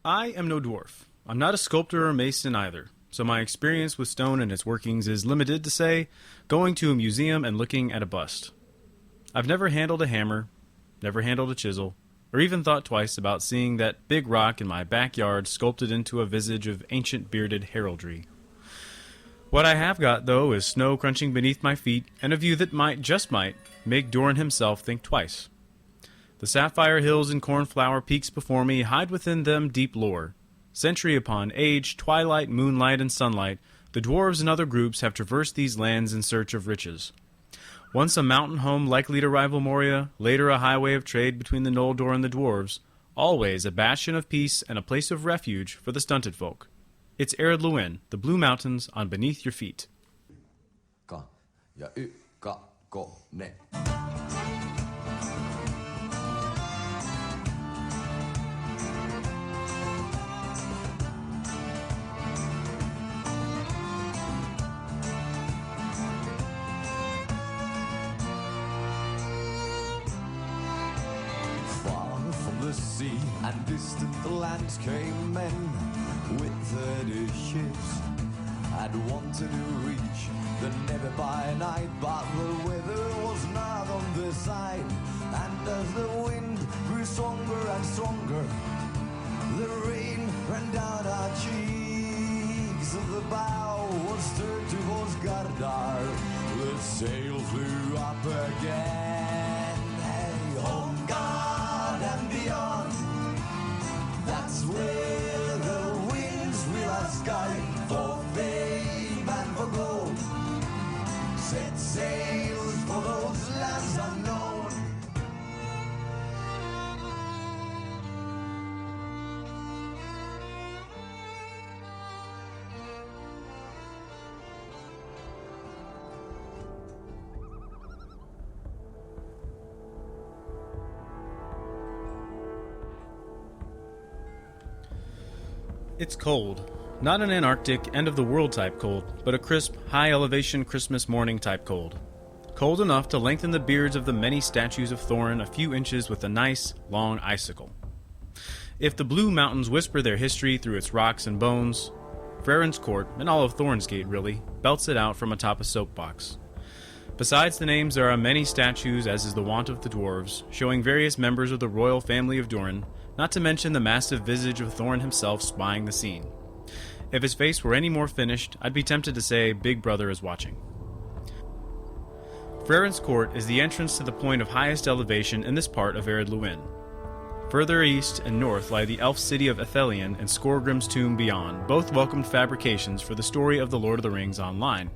I am no dwarf. I'm not a sculptor or mason either, so my experience with stone and its workings is limited to, say, going to a museum and looking at a bust. I've never handled a hammer, never handled a chisel, or even thought twice about seeing that big rock in my backyard sculpted into a visage of ancient bearded heraldry. What I have got, though, is snow crunching beneath my feet and a view that might, just might, make Doran himself think twice. The sapphire hills and cornflower peaks before me hide within them deep lore. Century upon age, twilight, moonlight, and sunlight, the dwarves and other groups have traversed these lands in search of riches. Once a mountain home likely to rival Moria, later a highway of trade between the Noldor and the dwarves, always a bastion of peace and a place of refuge for the stunted folk. It's Ered Luin, the Blue Mountains on beneath your feet. Ka ja kakkonen. The sea and distant lands came men with their ships and wanted to reach the never by night, but the weather was not on their side. And as the wind grew stronger and stronger, the rain ran down our cheeks. The bow was turned towards Gardar, the sail flew up again. Hey, home guard and beyond, that's where the winds will our sky for fame and for gold. Set sails for those lands unknown. It's cold. Not an Antarctic, end-of-the-world type cold, but a crisp, high-elevation Christmas morning type cold. Cold enough to lengthen the beards of the many statues of Thorin a few inches with a nice, long icicle. If the Blue Mountains whisper their history through its rocks and bones, Freren's Court, and all of Thornsgate really, belts it out from atop a soapbox. Besides the names, there are many statues, as is the wont of the dwarves, showing various members of the royal family of Durin, not to mention the massive visage of Thorin himself spying the scene. If his face were any more finished, I'd be tempted to say Big Brother is watching. Freren's Court is the entrance to the point of highest elevation in this part of Ered Luin. Further east and north lie the elf city of Ethelion and Skorgrim's tomb beyond, both welcomed fabrications for the story of the Lord of the Rings online.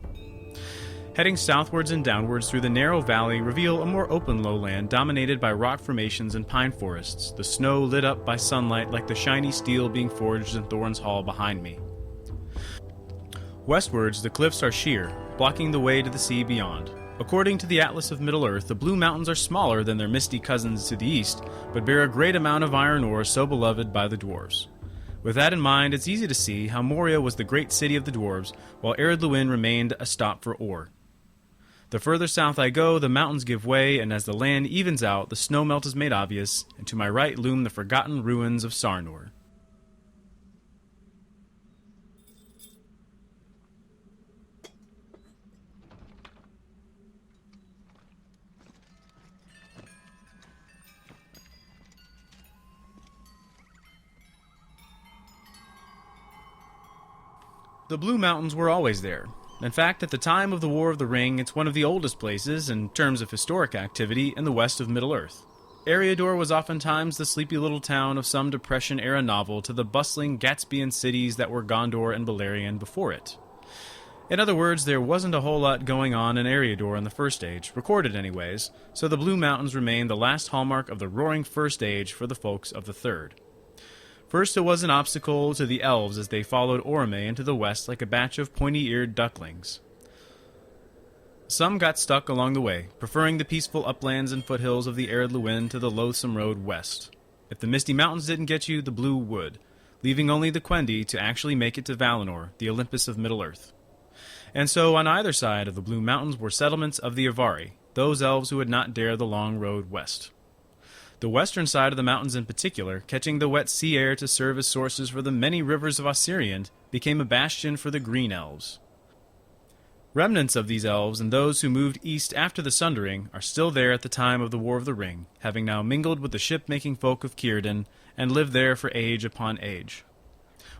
Heading southwards and downwards through the narrow valley reveal a more open lowland dominated by rock formations and pine forests, the snow lit up by sunlight like the shiny steel being forged in Thorin's Hall behind me. Westwards, the cliffs are sheer, blocking the way to the sea beyond. According to the Atlas of Middle-earth, the Blue Mountains are smaller than their misty cousins to the east, but bear a great amount of iron ore so beloved by the dwarves. With that in mind, it's easy to see how Moria was the great city of the dwarves, while Ered Luin remained a stop for ore. The further south I go, the mountains give way, and as the land evens out, the snowmelt is made obvious, and to my right loom the forgotten ruins of Sarnor. The Blue Mountains were always there. In fact, at the time of the War of the Ring, it's one of the oldest places, in terms of historic activity, in the west of Middle-earth. Eriador was oftentimes the sleepy little town of some Depression-era novel to the bustling Gatsbyan cities that were Gondor and Beleriand before it. In other words, there wasn't a whole lot going on in Eriador in the First Age, recorded anyways, so the Blue Mountains remain the last hallmark of the roaring First Age for the folks of the Third. First, it was an obstacle to the elves as they followed Orome into the west like a batch of pointy-eared ducklings. Some got stuck along the way, preferring the peaceful uplands and foothills of the Ered Luin to the loathsome road west. If the Misty Mountains didn't get you, the Blue would, leaving only the Quendi to actually make it to Valinor, the Olympus of Middle-earth. And so on either side of the Blue Mountains were settlements of the Avari, those elves who would not dare the long road west. The western side of the mountains in particular, catching the wet sea air to serve as sources for the many rivers of Osirian, became a bastion for the Green Elves. Remnants of these elves and those who moved east after the Sundering are still there at the time of the War of the Ring, having now mingled with the ship-making folk of Círdan and lived there for age upon age.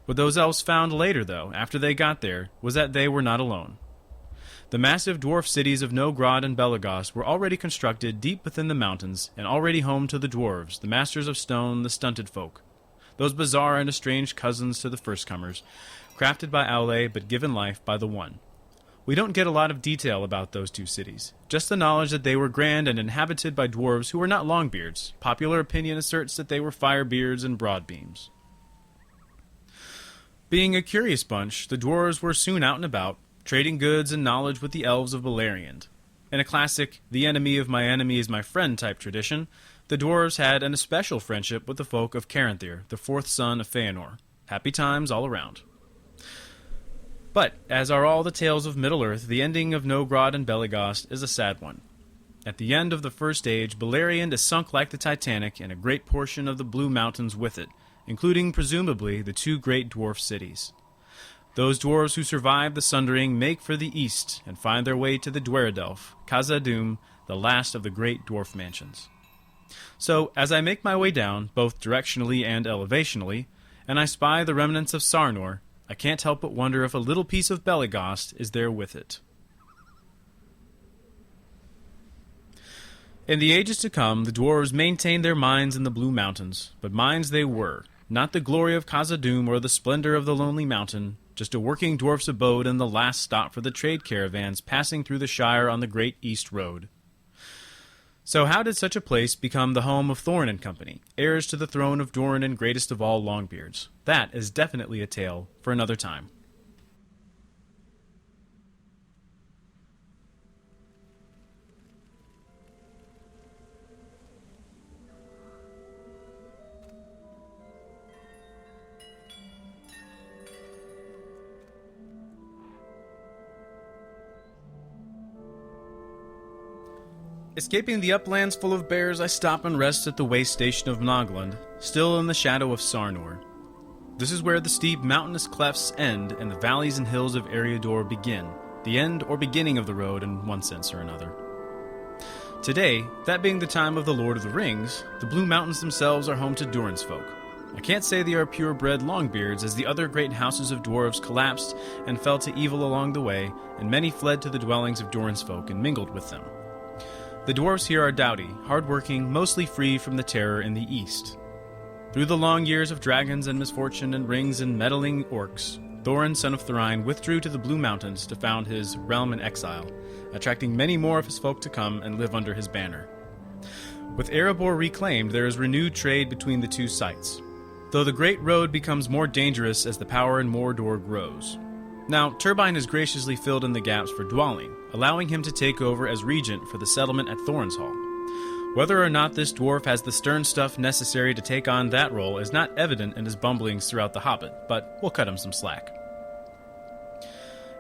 What those elves found later, though, after they got there, was that they were not alone. The massive dwarf cities of Nogrod and Belegost were already constructed deep within the mountains and already home to the dwarves, the masters of stone, the stunted folk. Those bizarre and estranged cousins to the firstcomers, crafted by Aule but given life by the One. We don't get a lot of detail about those two cities, just the knowledge that they were grand and inhabited by dwarves who were not Longbeards. Popular opinion asserts that they were Firebeards and Broadbeams. Being a curious bunch, the dwarves were soon out and about, trading goods and knowledge with the elves of Beleriand. In a classic, the enemy of my enemy is my friend type tradition, the dwarves had an especial friendship with the folk of Caranthir, the fourth son of Feanor. Happy times all around. But, as are all the tales of Middle-earth, the ending of Nogrod and Belegost is a sad one. At the end of the First Age, Beleriand is sunk like the Titanic, and a great portion of the Blue Mountains with it, including, presumably, the two great dwarf cities. Those dwarves who survive the Sundering make for the east, and find their way to the Dweradelf, Khazad-dûm, the last of the great dwarf mansions. So, as I make my way down, both directionally and elevationally, and I spy the remnants of Sarnor, I can't help but wonder if a little piece of Belegost is there with it. In the ages to come, the dwarves maintained their mines in the Blue Mountains, but mines they were, not the glory of Khazad-dûm or the splendor of the Lonely Mountain, just a working dwarf's abode and the last stop for the trade caravans passing through the Shire on the Great East Road. So how did such a place become the home of Thorin and Company, heirs to the throne of Durin and greatest of all Longbeards? That is definitely a tale for another time. Escaping the uplands full of bears, I stop and rest at the way station of Nogland, still in the shadow of Sarnor. This is where the steep mountainous clefts end and the valleys and hills of Eriador begin, the end or beginning of the road in one sense or another. Today, that being the time of the Lord of the Rings, the Blue Mountains themselves are home to Durin's folk. I can't say they are purebred Longbeards, as the other great houses of dwarves collapsed and fell to evil along the way, and many fled to the dwellings of Durin's folk and mingled with them. The dwarves here are doughty, hard-working, mostly free from the terror in the east. Through the long years of dragons and misfortune and rings and meddling orcs, Thorin, son of Thorine, withdrew to the Blue Mountains to found his realm in exile, attracting many more of his folk to come and live under his banner. With Erebor reclaimed, there is renewed trade between the two sites, though the Great Road becomes more dangerous as the power in Mordor grows. Now, Turbine has graciously filled in the gaps for Dwalling, allowing him to take over as regent for the settlement at Thorin's Hall. Whether or not this dwarf has the stern stuff necessary to take on that role is not evident in his bumblings throughout The Hobbit, but we'll cut him some slack.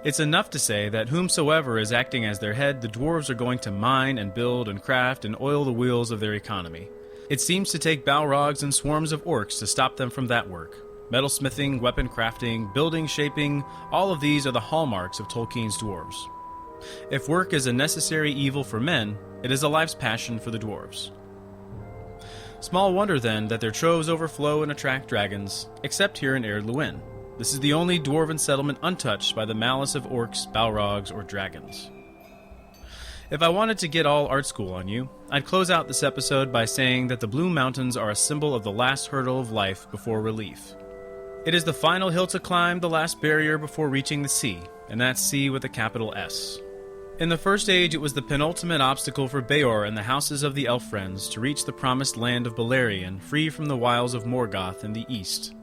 It's enough to say that whomsoever is acting as their head, the dwarves are going to mine and build and craft and oil the wheels of their economy. It seems to take Balrogs and swarms of orcs to stop them from that work. Metalsmithing, weapon crafting, building, shaping, all of these are the hallmarks of Tolkien's dwarves. If work is a necessary evil for men, it is a life's passion for the dwarves. Small wonder, then, that their troves overflow and attract dragons, except here in Ered Luin. This is the only dwarven settlement untouched by the malice of orcs, Balrogs, or dragons. If I wanted to get all art school on you, I'd close out this episode by saying that the Blue Mountains are a symbol of the last hurdle of life before relief. It is the final hill to climb, the last barrier before reaching the sea, and that's sea with a capital S. In the First Age, it was the penultimate obstacle for Beor and the houses of the Elf Friends to reach the promised land of Beleriand, free from the wiles of Morgoth in the east.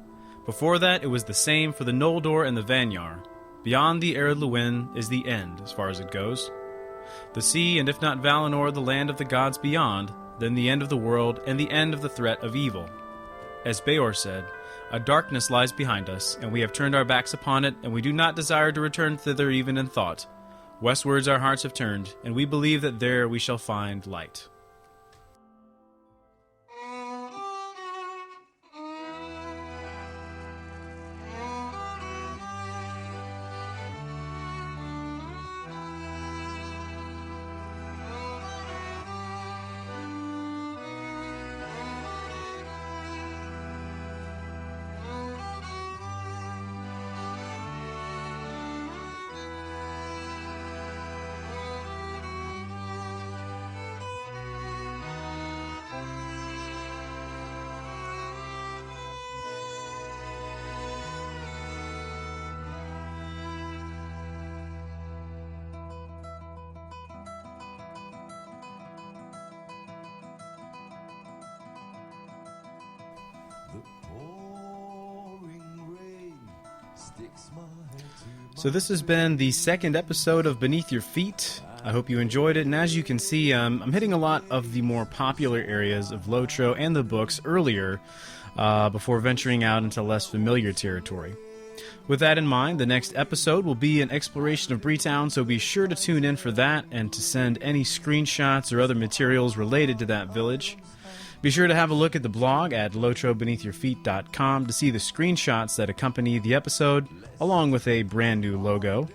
Before that, it was the same for the Noldor and the Vanyar. Beyond the Ered Luin is the end, as far as it goes. The sea, and if not Valinor, the land of the gods beyond, then the end of the world and the end of the threat of evil. As Beor said, a darkness lies behind us, and we have turned our backs upon it, and we do not desire to return thither even in thought. Westwards our hearts have turned, and we believe that there we shall find light. So this has been the second episode of Beneath Your Feet. I hope you enjoyed it, and as you can see, I'm hitting a lot of the more popular areas of LotRO and the books earlier before venturing out into less familiar territory. With that in mind, the next episode will be an exploration of Breetown, so be sure to tune in for that and to send any screenshots or other materials related to that village. Be sure to have a look at the blog at lotrobeneathyourfeet.com to see the screenshots that accompany the episode, along with a brand new logo.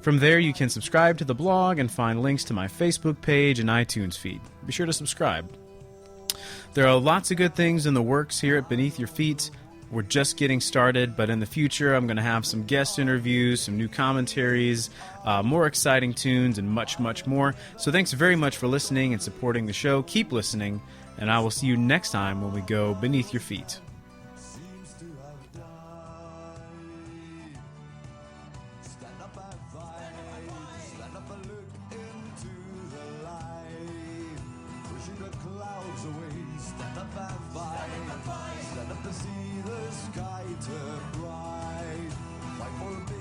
From there, you can subscribe to the blog and find links to my Facebook page and iTunes feed. Be sure to subscribe. There are lots of good things in the works here at Beneath Your Feet. We're just getting started, but in the future I'm going to have some guest interviews, some new commentaries, more exciting tunes, and much, much more. So thanks very much for listening and supporting the show. Keep listening, and I will see you next time when we go Beneath Your Feet. Stand up to see the sky turn bright. Fight for